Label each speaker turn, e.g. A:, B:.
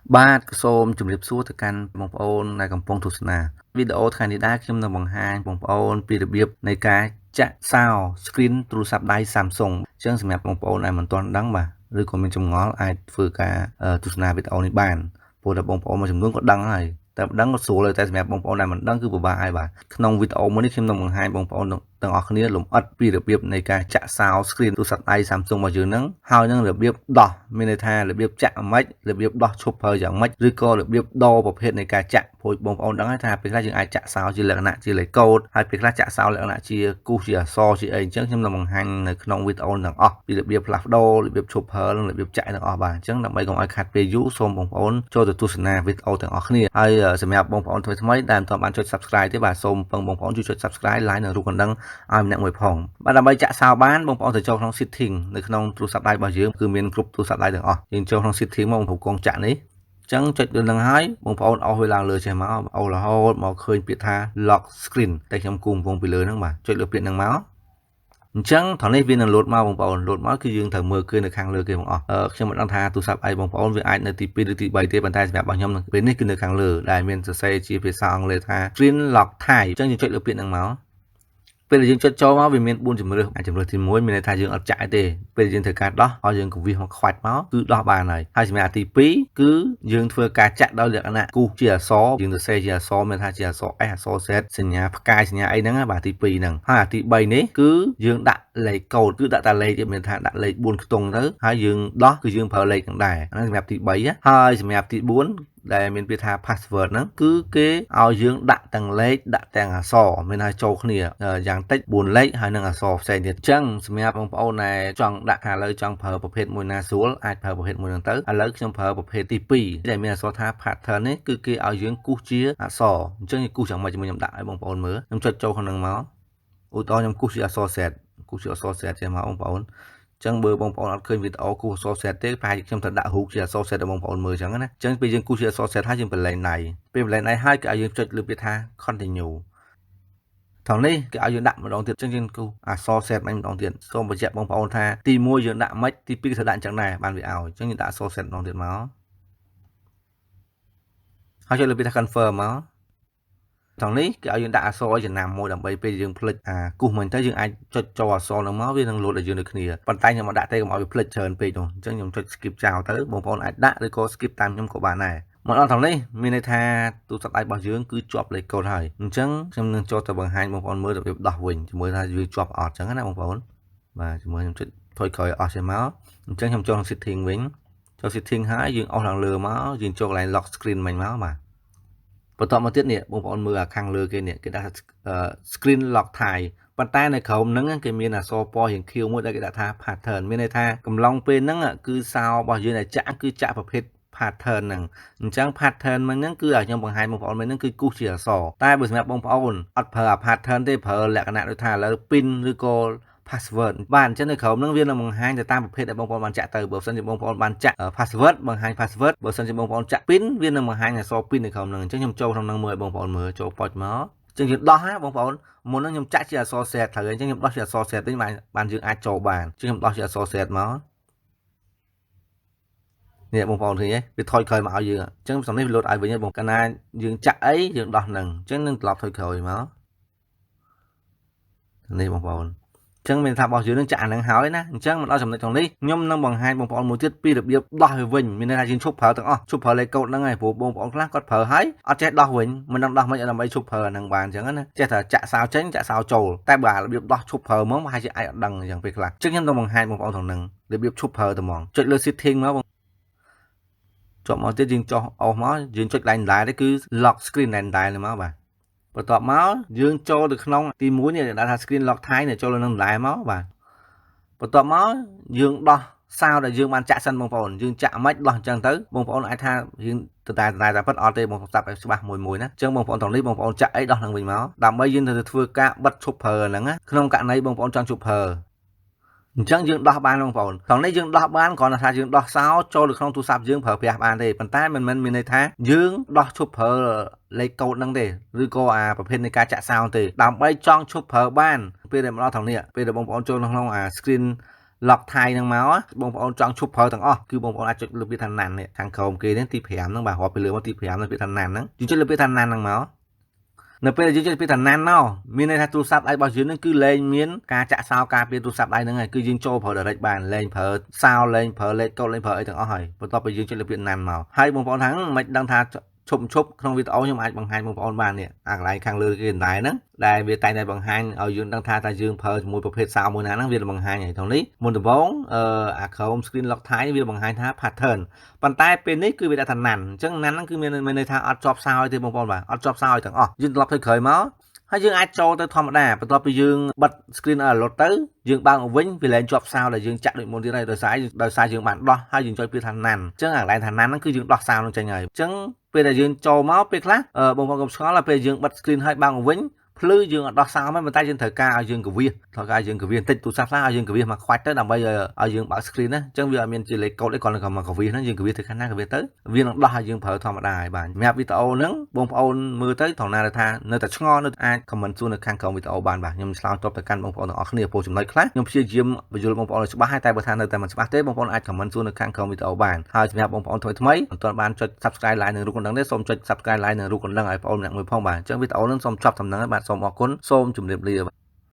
A: បាទសូមជម្រាបសួរទៅកាន់បងប្អូនដែលកំពុងទស្សនាវីដេអូថ្ងៃនេះដែរខ្ញុំនឹងបង្ហាញបងប្អូនពីរបៀបនៃការចាក់សោ screen ទូរស័ព្ទដៃ Samsung អញ្ចឹងសម្រាប់បងប្អូនដែលមិនទាន់ដឹងបាទឬក៏មានចម្ងល់អាចធ្វើការទស្សនាវីដេអូនេះបានព្រោះតែបងប្អូនមួយចំនួនក៏ដឹងហើយតែមិនដឹងក៏ស្រួលតែសម្រាប់បងប្អូនដែលមិនដឹងគឺពិបាកហើយបាទក្នុងវីដេអូមួយនេះខ្ញុំនឹងបង្ហាញបងប្អូនទាំងអស់គ្នាលម្អិតពីរបៀបនៃការចាក់សោ screen ទូរស័ព្ទដៃ Samsung របស់យើងហ្នឹងហើយនឹងរបៀបដោះមានន័យថារបៀបចាក់មិនរបៀបដោះឈប់ប្រើយ៉ាងម៉េចឬក៏របៀបដោប្រភេទនៃការចាក់ព្រោះបងប្អូនដឹងហើយថាពេលខ្លះយើងអាចចាក់សោជាលក្ខណៈជាលេខកូដហើយពេលខ្លះចាក់សោលក្ខណៈជាគូសជាអក្សរជាអីអញ្ចឹងខ្ញុំនឹងបង្ហាញនៅក្នុងវីដេអូទាំងអស់ពីរបៀបផ្លាស់ប្ដូររបៀបឈប់ប្រើនិងរបៀបចាក់ទាំងអស់បាទអញ្ចឹងដើម្បីកុំឲ្យខាត់ពេលយូរសូមបងប្អូនចូលទៅទស្សនាវីដេអូទាំងអស់គ្នាហើយសម្រាប់បងប្អូនថ្មីៗដែលមិនទាន់បានចុច Subscribe ទេបាទសូមពឹងបងប្អូនជួយចុច Subscribe Like និងរូបកណ្ដឹងឲ្យម្នាក់មួយផងបាទដើម្បីចាក់សោបានបងប្អូនទៅចូលក្នុង Setting នៅក្នុងទូរស័ព្ទដៃរបស់យើងគឺមានគ្រប់ទូរស័ព្ទដៃទាំងអស់យើងចូលក្នុង Setting មកបំរុងកងចាក់នេះចឹងចុចលើនឹងហើយបងប្អូនអោសវាឡើងលើចេះមកអោសរហូតមកឃើញពាក្យថា lock screen តែខ្ញុំគូកំពុងពីលើហ្នឹងបាទចុចលើពាក្យហ្នឹងមកអញ្ចឹងត្រង់នេះវានឹងលោតមកបងប្អូនលោតមកគឺយើងត្រូវមើលគឺនៅខាងលើគេបងអស់ខ្ញុំមិនដឹងថាទូរស័ព្ទអីបងប្អូនវាអាចនៅទី2ឬទី3ទេប៉ុន្តែសម្រាប់របស់ខ្ញុំពេលនេះគឺនៅខាងលើដែលមានសរសេរជាភាសាអង់គ្លេសថា screen lock type អញ្ចឹងយើងចុចលើពាក្យហ្នឹងមកពេលយើងចុចចូលមកវាមាន4ជម្រើសជម្រើសទី1មានន័យថាយើងអត់ចាក់ទេពេលយើងធ្វើការដោះឲ្យយើងកវិសមកខ្វាច់មកគឺដោះបានហើយសម្រាប់ទី2គឺយើងធ្វើការចាក់ដោយលក្ខណៈគូសជាអក្សរយើងសរសេរជាអក្សរមានថាជាអក្សរ S អក្សរ Z សញ្ញាផ្កាយសញ្ញាអីហ្នឹងបាទទី2ហ្នឹងហើយទី3នេះគឺយើងដាក់លេខកូដគឺដាក់តែលេខទេមានថាដាក់លេខ4ខ្ទង់ទៅហើយយើងដោះគឺយើងប្រើលេខហ្នឹងដែរហ្នឹងសម្រាប់ទី3ហើយសម្រាប់ទី4ដែលមានពាក្យថា password ហ្នឹងគឺគេឲ្យយើងដាក់ទាំងលេខដាក់ទាំងអក្សរមានថាចូលគ្នាយ៉ាងតិច4លេខហើយនឹងអក្សរផ្សេងទៀតអញ្ចឹងសម្រាប់បងប្អូនដែលចង់ដាក់ថាឥឡូវចង់ប្រើប្រភេទមួយណាស្រួលអាចប្រើប្រភេទមួយហ្នឹងទៅឥឡូវខ្ញុំប្រើប្រភេទទី2ដែលមានអក្សរថា pattern នេះគឺគេឲ្យយើងគូសជាអក្សរអញ្ចឹងគូសយ៉ាងម៉េចខ្ញុំដាក់ឲ្យបងប្អូនមើលខ្ញុំចុចចូលក្នុងមកឧទាហរណ៍ខ្ញុំគូសជាអក្សរ Z គូសជាអក្សរ Z ចេះមកបងប្អូនចឹងបើបងប្អូនអត់ឃើញវីដេអូគូសអក្សរ Z ទេប្រហែលជាខ្ញុំត្រូវដាក់រូបជាអក្សរ Z ឲ្យបងប្អូនមើលចឹងណាចឹងពេលយើងគូសជាអក្សរ Z ហើយយើងបន្លែងដៃពេលបន្លែងដៃហើយគេឲ្យយើងចុចលើពាក្យថា continue ថងនេះគេឲ្យយើងដាក់ម្ដងទៀតចឹងយើងគូសអក្សរ Z ម្ដងទៀតសូមបញ្ជាក់បងប្អូនថាទី1យើងដាក់មិនទី2គឺត្រូវដាក់ចឹងដែរបានវាឲ្យចឹងយើងដាក់អក្សរ Z ម្ដងទៀតមកហើយចុចលើពាក្យថា confirm មកថងនេះគេឲ្យយើងដាក់អក្សរចំណាំមួយដើម្បីពេលយើងផ្លិចគូសមិញទៅយើងអាចចុចចូលអក្សរហ្នឹងមកវានឹងលោតឲ្យយើងដូចគ្នាប៉ុន្តែខ្ញុំអត់ដាក់ទេកុំឲ្យវាផ្លិចច្រើនពេកនោះអញ្ចឹងខ្ញុំចុច skip ចោលទៅបងប្អូនអាចដាក់ឬក៏ skip តាមខ្ញុំក៏បានដែរមកដល់ថងនេះមានន័យថាទូរស័ព្ទដៃរបស់យើងគឺជាប់លេខកូដហើយអញ្ចឹងខ្ញុំនឹងចូលទៅបង្ហាញបងប្អូនមើលរបៀបដោះវិញជាមួយថាវាជាប់អត់អញ្ចឹងណាបងប្អូនបាទជាមួយខ្ញុំចុចថយក្រោយអស់ចេញមកអញ្ចឹងខ្ញុំចូលក្នុង setting វិញចូល setting ហើយយើងអស់ឡើងលើមកយើងចូលកន្លែង lock screen មិញមកបាទបន្តមកទៀតនេះបងប្អូនមើលអាខាងលើគេនេះគេដាក់ screen lock tie ប៉ុន្តែនៅក្រោមហ្នឹងគេមានអក្សរពណ៌រាងខៀវមួយដែលគេដាក់ថា pattern មានន័យថាកំឡុងពេលហ្នឹងគឺសោរបស់យើងដែលចាក់គឺចាក់ប្រភេទ pattern ហ្នឹងអញ្ចឹង pattern មិញហ្នឹងគឺឲ្យខ្ញុំបង្ហាញបងប្អូនមិញហ្នឹងគឺគូសជាអក្សរតែបើសម្រាប់បងប្អូនអត់ប្រើអា pattern ទេប្រើលក្ខណៈដូចថាឥឡូវ pin ឬក៏ password បាទអញ្ចឹងនៅក្រោមហ្នឹងវានឹងបង្ហាញទៅតាមប្រភេទដែលបងប្អូនបានចាក់ទៅបើមិនជាបងប្អូនបានចាក់ password បង្ហាញ password បើមិនជាបងប្អូនចាក់ pin វានឹងបង្ហាញអក្សរ pin នៅក្រោមហ្នឹងអញ្ចឹងខ្ញុំចូលក្នុងហ្នឹងមើលឲ្យបងប្អូនមើលចូលប៉ុចមកអញ្ចឹងយើងដោះណាបងប្អូនមុនហ្នឹងខ្ញុំចាក់ជាអក្សរ Z ត្រូវអញ្ចឹងខ្ញុំដោះជាអក្សរ Z វិញបានយើងអាចចូលបានអញ្ចឹងខ្ញុំដោះជាអក្សរ Z មកនេះបងប្អូនឃើញទេវាថយក្រោយមកឲ្យយើងអញ្ចឹងសំនេះវាលោតឲ្យវិញហើយបងកាលណាយើងចាក់អីយើងដោះហ្នឹងអញ្ចឹងនឹងត្រឡប់ថយក្រោយមកនេះបងប្អូនចឹងមានថារបស់យើងនឹងចាក់អានឹងហើយណាអញ្ចឹងមកដល់ចំណុចក្នុងនេះខ្ញុំនឹងបង្ហាញបងប្អូនមួយទៀតពីរបៀបដោះវាវិញមានន័យថាយើងឈប់ប្រើទាំងអស់ឈប់ប្រើលេខកូដហ្នឹងហើយព្រោះបងប្អូនខ្លះគាត់ប្រើហើយអត់ចេះដោះវិញមិនដឹងដោះមិនដើម្បីឈប់ប្រើអាហ្នឹងបានអញ្ចឹងណាចេះតែចាក់សោចេញចាក់សោចូលតែបើរបៀបដោះឈប់ប្រើមកប្រហែលជាអាចអត់ដឹងអញ្ចឹងពេលខ្លះអញ្ចឹងខ្ញុំនឹងបង្ហាញបងប្អូនក្នុងហ្នឹងរបៀបឈប់ប្រើតែហ្មងចុចលើ setting មកបងចុចមកទៀតយើងចុះអស់មកយើងចុច line ដែរទេគឺ lock screen ដែរមកបាទបន្ទាប់មកយើងចូលទៅក្នុងទី1នេះដែលថា screen lock tie នេះចូលនឹងដែរមកបាទបន្ទាប់មកយើងដោះសោដែលយើងបានចាក់សិនបងប្អូនយើងចាក់មិនដោះអញ្ចឹងទៅបងប្អូនអាចថាយើងតែប៉ិតអត់ទេបងប្អូនស្ដាប់ឲ្យច្បាស់មួយណាអញ្ចឹងបងប្អូនទាំងនេះបងប្អូនចាក់អីដោះនឹងវិញមកដើម្បីយើងទៅធ្វើការបិទឈប់ប្រើហ្នឹងណាក្នុងករណីបងប្អូនចង់ឈប់ប្រើអញ្ចឹងយើងដោះបានបងប្អូនក្នុងនេះយើងដោះបានគ្រាន់តែថាយើងដោះសោចូលទៅក្នុងទូរស័ព្ទយើងប្រើប្រាស់បានទេប៉ុន្តែមិនមែនមានន័យថាយើងដោះឈប់ប្រើលេខកូដហ្នឹងទេឬក៏ប្រភេទនៃការចាក់សោទេដើម្បីចង់ឈប់ប្រើបានពេលដែលមកដល់ត្រង់នេះពេលដែលបងប្អូនចូលក្នុងscreen lock ថៃនឹងមកបងប្អូនចង់ឈប់ប្រើទាំងអស់គឺបងប្អូនអាចចុចលើពាក្យថាណាន់នេះខាងក្រោមគេនេះទី5ហ្នឹងបាទរាប់ពីលើមកទី5នៅពាក្យថាណាន់ហ្នឹងយើងចុចលើពាក្យថាណាន់ហ្នឹងមកនៅពេលយើងចុចពាក្យថាណាន់មកមានន័យថាទូរស័ព្ទដៃរបស់យើងហ្នឹងគឺលែងមានការចាក់សោការពារទូរស័ព្ទដៃហ្នឹងហើយគឺយើងចូលប្រើ direct បានលែងប្រើសោលែងប្រើលេខកូដលែងប្រើអីទាំងអស់ហើយបន្ទាប់ពីយើងចុចលើពាក្យណាន់មកហើយបងប្អូនថាមិនដឹងថាឈប់ក្នុងវីដេអូខ្ញុំអាចបង្ហាញបងប្អូនបាននេះអាកន្លែងខាងលើគេដែរហ្នឹងដែលវាតែងតែបង្ហាញឲ្យយើងដឹងថាតើយើងប្រើជាមួយប្រភេទសោមួយណាហ្នឹងវាបង្ហាញឲ្យក្នុងនេះមុនដំបូងអា Chrome Screen Lock ថៃវាបង្ហាញថា pattern ប៉ុន្តែពេលនេះគឺវាដាក់ថាណាន់អញ្ចឹងណាន់ហ្នឹងគឺមានន័យថាអត់ជាប់សោទេបងប្អូនបាទអត់ជាប់សោទាំងអស់យើងត្រឡប់ទៅក្រោយមកហើយយើងអាចចូលទៅធម្មតាបន្ទាប់ពីយើងបិទ screen alert ទៅយើងបើកមកវិញវាលែងជាប់សោដែលយើងចាក់ដូចមុនទៀតហើយដោយសារយើងបានដោះហើយយើងចុចពាក្យថាណាន់អញ្ចឹងអាកន្លែងថាណាន់ហ្នឹងគឺយើងដោះសោនឹងចេញហើយអញ្ចឹងពេលដែលយើងចូលមកពេលខ្លះបងប្អូនកុំឆ្ងល់ដល់ពេលយើងបិទ screen ហើយបើកមកវិញភ្លឺយើងអត់ដោះសោមិនប៉ុន្តែយើងត្រូវការឲ្យយើងកវាសបន្តិចទូរស័ព្ទខ្លះឲ្យយើងកវាសមកខ្វាច់ទៅដើម្បីឲ្យយើងបើក screen ណាអញ្ចឹងវាអត់មានជាលេខកូដអីគ្រាន់តែមកកវាសហ្នឹងយើងកវាសទៅខាងណាកវាសទៅវានឹងដោះឲ្យយើងប្រើធម្មតាហើយបាទសម្រាប់វីដេអូហ្នឹងបងប្អូនមើលទៅត្រង់ណាថានៅតែឆ្ងល់នៅអាច comment សួរនៅខាងក្រោមវីដេអូបានបាទខ្ញុំឆ្លើយតបទៅកាន់បងប្អូនទាំងអស់គ្នាព្រោះចំណុចខ្លះខ្ញុំព្យាយាមបញ្យល់បងប្អូនឲ្យច្បាស់ហើយតែបើថានៅតែមិនច្បាស់ទេបងប្អូនអាច comment សួរនៅខាងក្រោមវីដេអូបានហើយសម្រាប់បងប្អូនថ្មីមិនទាន់បានចុច subscribe like និងរូបកណ្ដឹងទេសូមចុច subscribe like និងរូបកណ្ដឹងឲ្យបងប្អូនម្នាក់មួយផងបាទអញ្ចឹងវីដេអូហ្នឹងសូមចប់ដំណឹងហើយបាទសូមអរគុណសូមជម្រាបលា